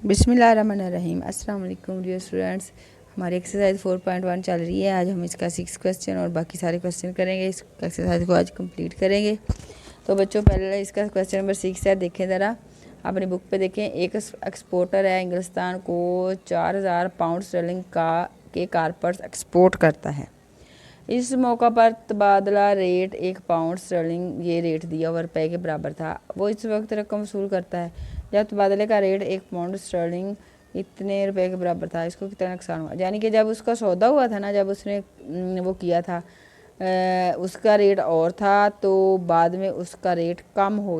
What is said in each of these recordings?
बिस्मिल्लाहिर्रहमानिर्रहीम। अस्सलाम वालेकुम डियर स्टूडेंट्स। हमारी एक्सरसाइज 4.1 चल रही है। आज हम इसका 6 क्वेश्चन और बाकी सारे क्वेश्चन करेंगे। इस एक्सरसाइज को आज कंप्लीट करेंगे। तो बच्चों, पहले इसका क्वेश्चन नंबर 6 है। देखें ज़रा अपनी बुक पे देखें। एक एक्सपोर्टर है, इंग्लिस्तान को 4000 पाउंड स्टर्लिंग के कारपर्स एक्सपोर्ट करता है। इस मौका पर तबादला रेट 1 पाउंड स्टर्लिंग ये रेट दिया हुआ रुपये के बराबर था। वो इस वक्त रकम वसूल करता है जब तबादले का रेट 1 पाउंड स्टर्लिंग इतने रुपए के बराबर था। इसको कितना नुकसान हुआ? यानी कि जब उसका सौदा हुआ था ना, जब उसने वो किया था, उसका रेट और था, तो बाद में उसका रेट कम हो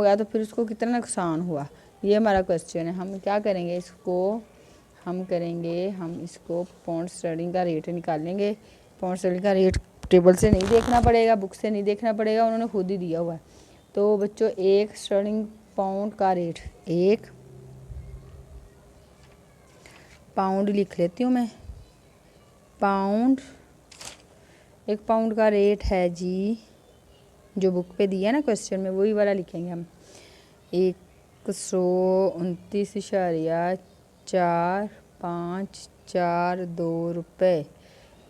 गया तो फिर उसको कितना नुकसान हुआ, ये हमारा क्वेश्चन है। हम क्या करेंगे, हम इसको पाउंड स्टर्लिंग का रेट निकालेंगे। पाउंड स्टर्लिंग का रेट टेबल से नहीं देखना पड़ेगा, बुक से नहीं देखना पड़ेगा, उन्होंने खुद ही दिया हुआ है। तो बच्चों, 1 स्टर्लिंग पाउंड का रेट, 1 पाउंड लिख लेती हूँ मैं। पाउंड, 1 पाउंड का रेट है जी, जो बुक पे दिया ना क्वेश्चन में, वही वाला लिखेंगे हम। 129.4542 रुपये,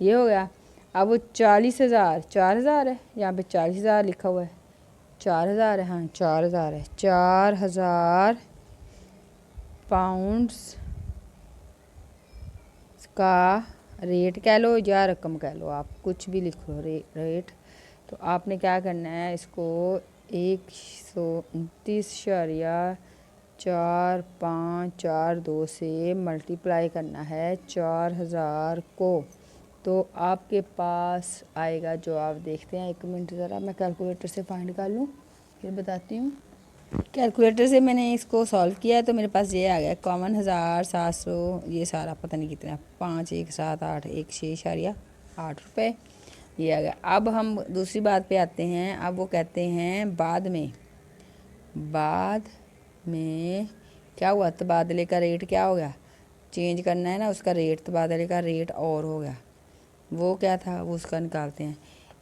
ये हो गया। अब वो 40,000, 4,000 है, यहाँ पे 40,000 लिखा हुआ है, 4,000 है, हाँ 4,000 है। 4,000 पाउंड्स का रेट कह लो या रकम कह लो, आप कुछ भी लिख लो, रेट। तो आपने क्या करना है, इसको 129.4542 से मल्टीप्लाई करना है 4,000 को। तो आपके पास आएगा जवाब। देखते हैं, 1 मिनट ज़रा मैं कैलकुलेटर से फाइंड कर लूँ, फिर बताती हूँ। कैलकुलेटर से मैंने इसको सॉल्व किया तो मेरे पास ये आ गया 51,700, ये सारा पता नहीं कितना, 517816.8 रुपये, ये आ गया। अब हम दूसरी बात पे आते हैं। अब वो कहते हैं बाद में क्या हुआ, तबादले का रेट क्या हो गया, चेंज करना है ना उसका रेट, तबादले का रेट और हो गया। वो क्या था, वो उसका निकालते हैं।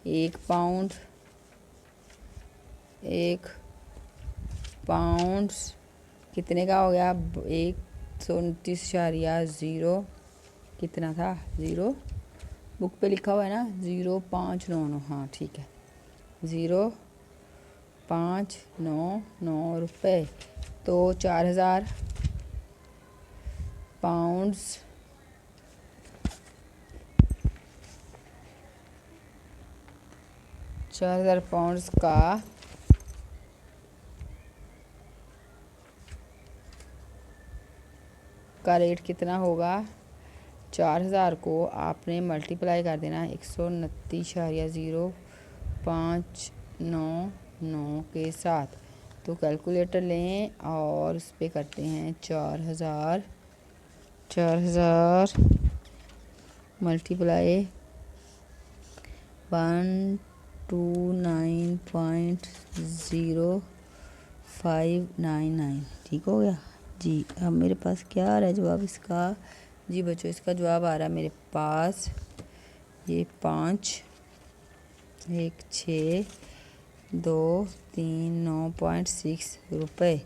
1 पाउंड कितने का हो गया, 129.0 कितना था, 0 बुक पे लिखा हुआ है ना, 0,599, हाँ ठीक है, 0,599 रुपये। तो 4,000 पाउंड्स का रेट कितना होगा। 4,000 को आपने मल्टीप्लाई कर देना 129.0599 के साथ। तो कैलकुलेटर लें और उस पर करते हैं 4,000 मल्टीप्लाई 129.0599, ठीक हो गया जी। अब मेरे पास क्या आ रहा है जवाब इसका जी बच्चों, इसका जवाब आ रहा है मेरे पास ये 5,1,6,2,3,9.6 रुपये,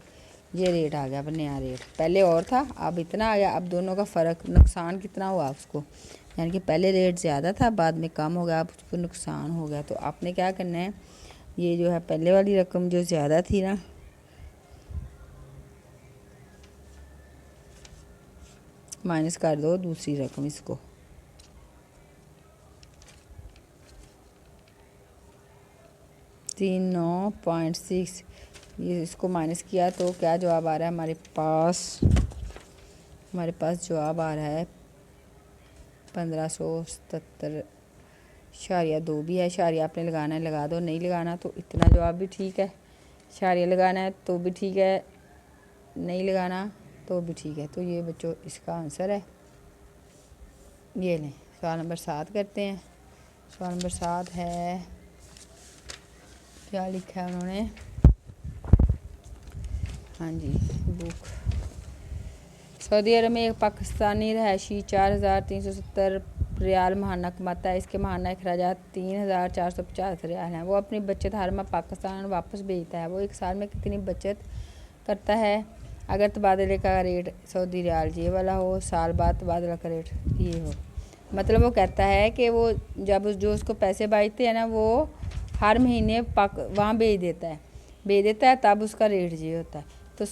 ये रेट आ गया। अब नया रेट, पहले और था, अब इतना आ गया। अब दोनों का फ़र्क, नुकसान कितना हुआ उसको, यानी कि पहले रेट ज़्यादा था, बाद में कम हो गया, अब उसको नुकसान हो गया। तो आपने क्या करना है, ये जो है पहले वाली रकम जो ज़्यादा थी ना, माइनस कर दो दूसरी रकम, इसको 3,9.6, ये इसको माइनस किया तो क्या जवाब आ रहा है हमारे पास जवाब आ रहा है 1577.2 भी है। शारिया आपने लगाना है लगा दो, नहीं लगाना तो इतना जवाब भी ठीक है। शारिया लगाना है तो भी ठीक है, नहीं लगाना तो भी ठीक है। तो ये बच्चों इसका आंसर है। ये लें, सवाल नंबर 7 करते हैं। सवाल नंबर 7 है, क्या लिखा है उन्होंने, हाँ जी बुक। सऊदी अरब में एक पाकिस्तानी रहायशी 4,370 रियाल महाना कमाता है। इसके महाना अखराजात 3,450 रियाल हैं। वो अपनी बचत हर माह पाकिस्तान वापस भेजता है। वो एक साल में कितनी बचत करता है? अगर तबादले का रेट सऊदी रियाल ये वाला हो, साल बाद तबादला का रेट ये हो। मतलब वो कहता है कि वो जब जो उसको पैसे भेजते हैं ना, वो हर महीने वहाँ भेज देता है तब उसका रेट ये होता है। तो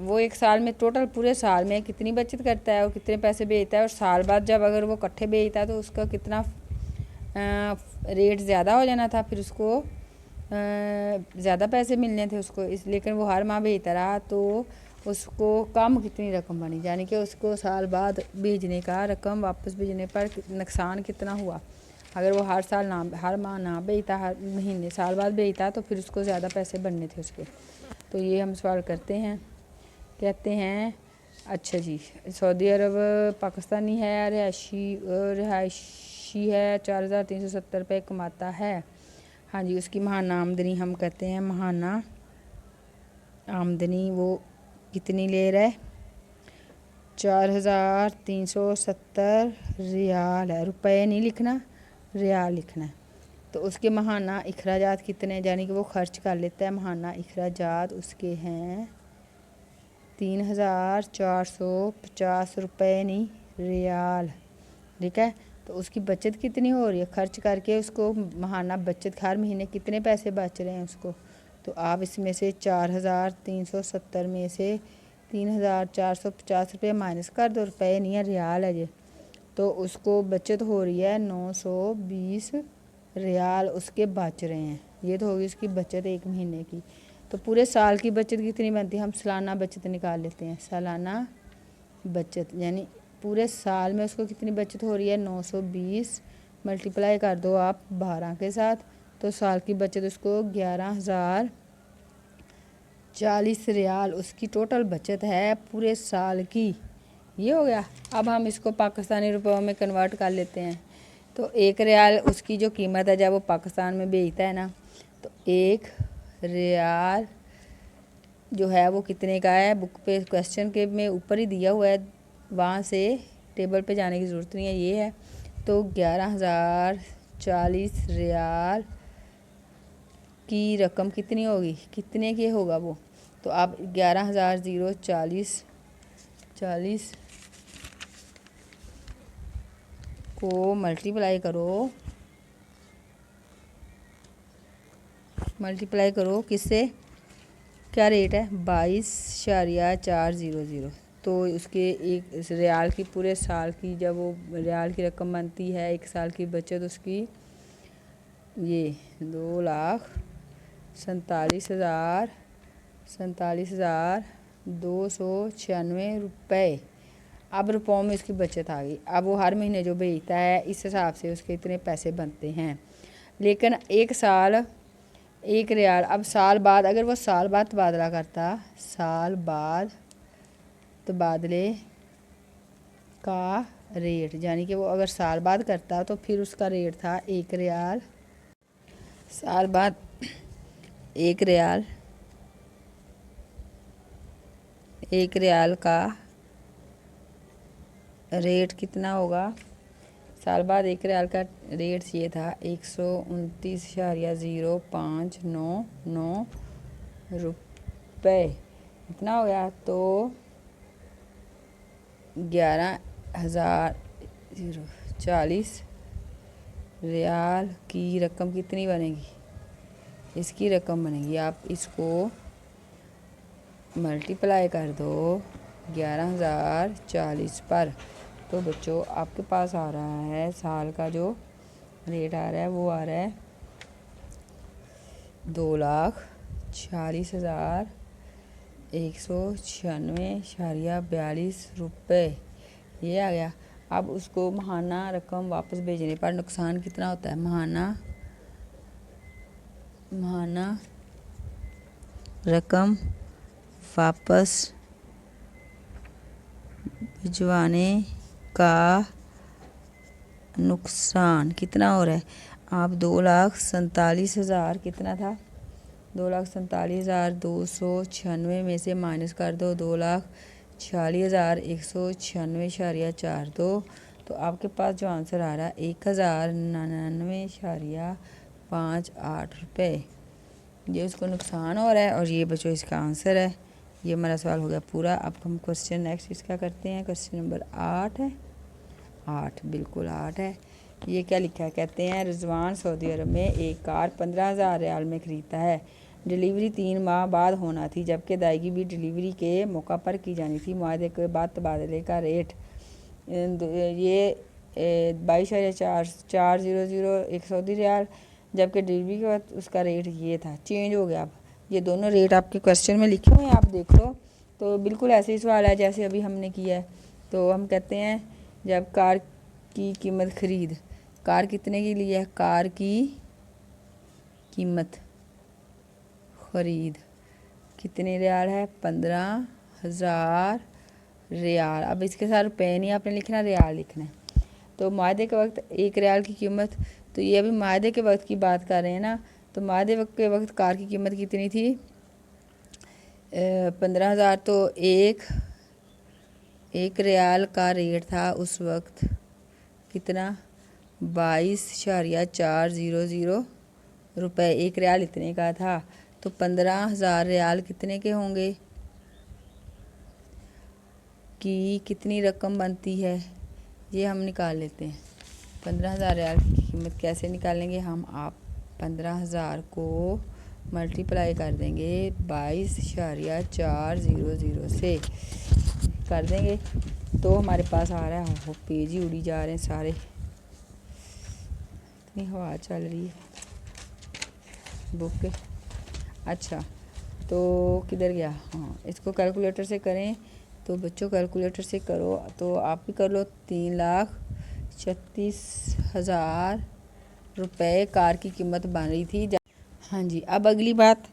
वो एक साल में टोटल पूरे साल में कितनी बचत करता है और कितने पैसे भेजता है, और साल बाद जब अगर वो इकट्ठे भेजता है तो उसका कितना रेट ज़्यादा हो जाना था, फिर उसको ज़्यादा पैसे मिलने थे उसको इस, लेकिन वो हर माह भेजता रहा तो उसको कम कितनी रकम बनी, यानी कि उसको साल बाद भेजने का रकम वापस भेजने पर नुकसान कितना हुआ। अगर वो हर माह ना भेजता, हर महीने साल बाद भेजता तो फिर उसको ज़्यादा पैसे बनने थे उसके। तो ये हम सवाल करते हैं, कहते हैं अच्छा जी, सऊदी अरब पाकिस्तानी है, रिहायशी है, 4,370 रुपये कमाता है। हाँ जी, उसकी महाना आमदनी हम कहते हैं महाना आमदनी वो कितनी ले रहा है, 4,370 रियाल है, रुपए नहीं लिखना, रियाल लिखना है। तो उसके महाना अखराजात कितने, यानी कि वो खर्च कर लेता है, महाना अखराजात उसके हैं 3,450 रुपये नहीं रियाल, ठीक है। तो उसकी बचत कितनी हो रही है, खर्च करके उसको महाना बचत हर महीने कितने पैसे बच रहे हैं उसको। तो आप इसमें से 4,370 में से 3,450 रुपये माइनस कर दो, रुपये नहीं है रियाल है ये। तो उसको बचत हो रही है 920 रियाल उसके बच रहे हैं। ये तो होगी उसकी बचत एक महीने की। तो पूरे साल की बचत कितनी बनती है, हम सालाना बचत निकाल लेते हैं। सालाना बचत यानी पूरे साल में उसको कितनी बचत हो रही है, 920 मल्टीप्लाई कर दो आप 12 के साथ, तो साल की बचत उसको 11,040 रियाल उसकी टोटल बचत है पूरे साल की। ये हो गया। अब हम इसको पाकिस्तानी रुपयों में कन्वर्ट कर लेते हैं। तो 1 रियाल उसकी जो कीमत है जब वो पाकिस्तान में बेचता है ना, तो 1 रियाल जो है वो कितने का है, बुक पे क्वेश्चन के में ऊपर ही दिया हुआ है, वहाँ से टेबल पे जाने की ज़रूरत नहीं है, ये है। तो 11,040 रियाल की रकम कितनी होगी, कितने के होगा वो। तो आप 11,040 को मल्टीप्लाई करो किससे, क्या रेट है, 22.400। तो उसके एक रियाल की पूरे साल की जब वो रियाल की रकम बनती है, एक साल की बचत उसकी ये 2,47,296 रुपये। अब रुपयों में उसकी बचत आ गई। अब वो हर महीने जो भेजता है इस हिसाब से उसके इतने पैसे बनते हैं। लेकिन एक साल 1 रियाल, अब साल बाद अगर वो साल बाद तबादला करता, साल बाद तबादले का रेट, यानी कि वो अगर साल बाद करता तो फिर उसका रेट था 1 रियाल। साल बाद 1 रियाल का रेट कितना होगा, साल बाद 1 रियाल का रेट ये था 129.0599 रुपये, इतना हो गया। तो 11,040 रियाल की रकम कितनी बनेगी, इसकी रकम बनेगी, आप इसको मल्टीप्लाई कर दो 11,040 पर। तो बच्चों आपके पास आ रहा है साल का जो रेट आ रहा है वो आ रहा है 2,46,196.42 रुपये, ये आ गया। अब उसको महाना रकम वापस भेजने पर नुकसान कितना होता है, महाना रकम वापस भिजवाने का नुकसान कितना हो रहा है। आप 2,47,000 कितना था, 2,47,296 में से माइनस कर दो 2,46,196.42। तो आपके पास जो आंसर आ रहा है 1,099.58 रुपये, ये उसको नुकसान हो रहा है और ये बच्चों इसका आंसर है। ये हमारा सवाल हो गया पूरा। अब हम क्वेश्चन नेक्स्ट इसका करते हैं। क्वेश्चन नंबर 8 है, 8 बिल्कुल 8 है। ये क्या लिखा है, कहते हैं रिजवान सऊदी अरब में एक कार 15,000 रियाल में ख़रीदता है। डिलीवरी 3 माह बाद होना थी, जबकि अदायगी भी डिलीवरी के मौका पर की जानी थी। मुआहदे के बाद तबादले का रेट ये 22,400 एक सऊदी रियाल, जबकि डिलीवरी के वक्त उसका रेट ये था, चेंज हो गया। अब ये दोनों रेट आपके क्वेश्चन में लिखे हुए हैं, आप देख लो। तो बिल्कुल ऐसे ही सवाल है जैसे अभी हमने किया है। तो हम कहते हैं जब कार की कीमत ख़रीद, कार कितने की ली है, कार की कीमत ख़रीद कितने रियाल है, 15,000 रियाल। अब इसके साथ रुपये नहीं आपने लिखना, रियाल लिखना है। तो मुआहदे के वक्त 1 रियाल की कीमत, तो ये अभी मुआहदे के वक्त की बात कर रहे हैं ना। तो मुआहदे के वक्त कार की कीमत कितनी थी, 15,000। तो एक रियाल का रेट था उस वक्त कितना, 22,400 रुपये। 1 रियाल इतने का था। तो 15,000 रियाल कितने के होंगे, कि कितनी रकम बनती है, ये हम निकाल लेते हैं। 15,000 रियाल की कीमत कैसे निकालेंगे हम, आप 15,000 को मल्टीप्लाई कर देंगे 22,400 से कर देंगे, तो हमारे पास आ रहा है, हो पेज ही उड़ी जा रहे हैं सारे, इतनी हवा चल रही है बुक के। अच्छा तो किधर गया, हाँ इसको कैलकुलेटर से करें। तो बच्चों कैलकुलेटर से करो, तो आप भी कर लो। 3,36,000 रुपये कार की कीमत बन रही थी। हाँ जी, अब अगली बात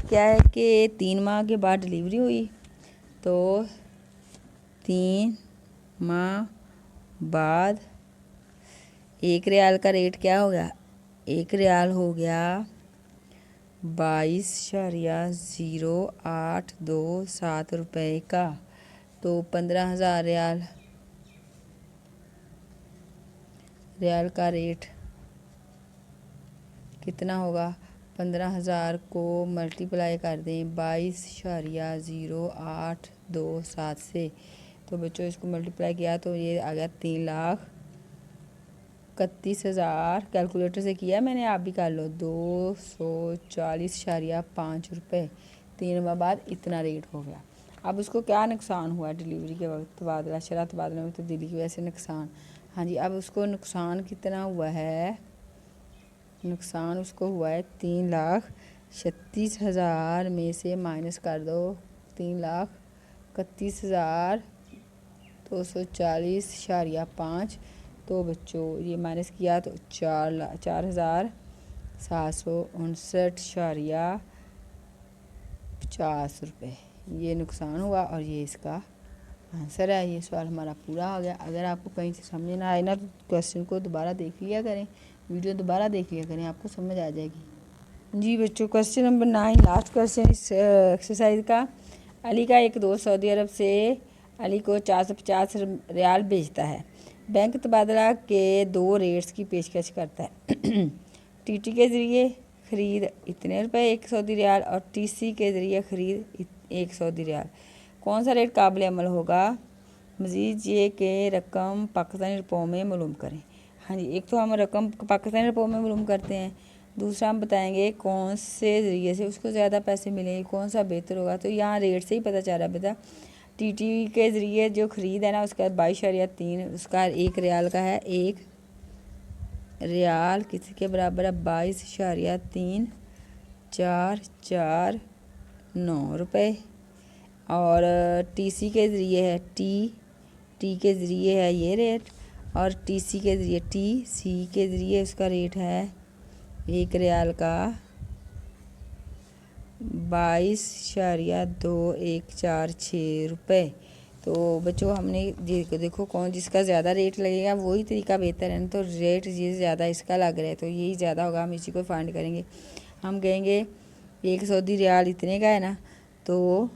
क्या है कि 3 माह के बाद डिलीवरी हुई। तो 3 माह बाद 1 रियाल का रेट क्या हो गया, 1 रियाल हो गया 22,0827 रुपये का। तो 15,000 रियाल का रेट कितना होगा, 15,000 को मल्टीप्लाई कर दें 22,0827 से। तो बच्चों इसको मल्टीप्लाई किया तो ये आ गया 3,31,000। कैलकुलेटर से किया मैंने, आप भी कर लो, 240.5 रुपये। 3 माह बाद इतना रेट हो गया। अब उसको क्या नुकसान हुआ डिलीवरी के वक्त, तबादला शरह तबादला में तब्दीली की वजह से नुकसान। हाँ जी, अब उसको नुकसान कितना हुआ है, नुकसान उसको हुआ है 3,36,000 में से माइनस कर दो 3,31,240.5। तो बच्चों ये माइनस किया तो 4,759.50 रुपये ये नुकसान हुआ, और ये इसका आंसर है। ये सवाल हमारा पूरा हो गया। अगर आपको कहीं से समझ ना आए ना तो क्वेश्चन को दोबारा देख लिया करें, वीडियो दोबारा देख लिया करें, आपको समझ आ जाएगी। जी बच्चों, क्वेश्चन नंबर 9 लास्ट क्वेश्चन इस एक्सरसाइज का। अली का एक दोस्त सऊदी अरब से अली को 450 रियाल भेजता है। बैंक तबादला के 2 रेट्स की पेशकश करता है। टीटी के ज़रिए ख़रीद इतने रुपए 1 सऊदी रियाल और टीसी के ज़रिए ख़रीद 1 सऊदी रियाल। कौन सा रेट काबिल अमल होगा, मज़ीद ये कि रकम पाकिस्तानी रुपयों में मालूम करें। हाँ जी, एक तो हम रकम पाकिस्तानी रुपयों में मालूम करते हैं, दूसरा हम बताएंगे कौन से ज़रिए से उसको ज़्यादा पैसे मिलेंगे, कौन सा बेहतर होगा। तो यहाँ रेट से ही पता चल रहा है बेटा, टीटी के ज़रिए जो ख़रीद है ना उसका 22.3, उसका 1 रियाल का है, 1 रियाल किसके बराबर है, 22.34449 रुपये। और टीसी के ज़रिए है, टी के ज़रिए है ये रेट, और टीसी के ज़रिए टीसी के ज़रिए उसका रेट है 1 रियाल का 22.2146 रुपये। तो बच्चों हमने देखो कौन जिसका ज़्यादा रेट लगेगा वही तरीका बेहतर है ना। तो रेट ये ज़्यादा इसका लग रहा है तो यही ज़्यादा होगा, हम इसी को फाइंड करेंगे। हम कहेंगे 1 सऊदी रियाल इतने का है ना, तो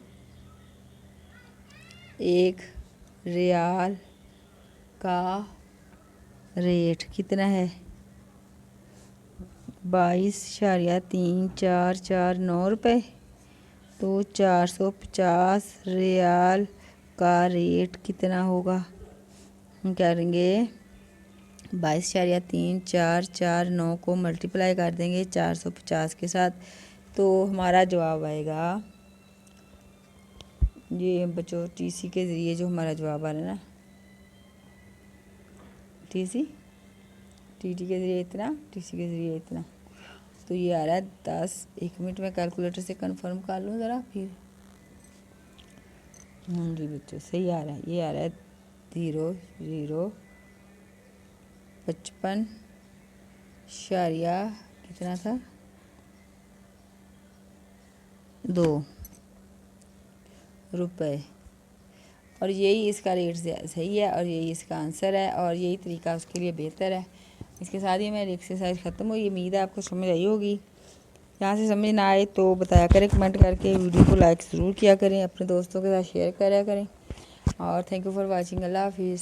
1 रियाल का रेट कितना है, 22.3449 रुपये। तो 450 रियाल का रेट कितना होगा? हम क्या करेंगे, 22.3449 को मल्टीप्लाई कर देंगे 450 के साथ, तो हमारा जवाब आएगा, ये बच्चों टीसी के ज़रिए जो हमारा जवाब आ रहा है ना, टीटी के ज़रिए इतना, टीसी के ज़रिए इतना, तो ये आ रहा है 10। 1 मिनट में कैलकुलेटर से कंफर्म कर लूँ ज़रा फिर। जी बच्चों सही आ रहा है, ये आ रहा है 0055 कितना था 2 रुपये, और यही इसका रेट सही है और यही इसका आंसर है और यही तरीका उसके लिए बेहतर है। इसके साथ ही मेरी एक्सरसाइज ख़त्म हुई। उम्मीद है आपको समझ आई होगी। यहाँ से समझ ना आए तो बताया करें कमेंट करके, वीडियो को लाइक ज़रूर किया करें, अपने दोस्तों के साथ शेयर करा करें और थैंक यू फॉर वाचिंग। अल्लाह हाफिज़।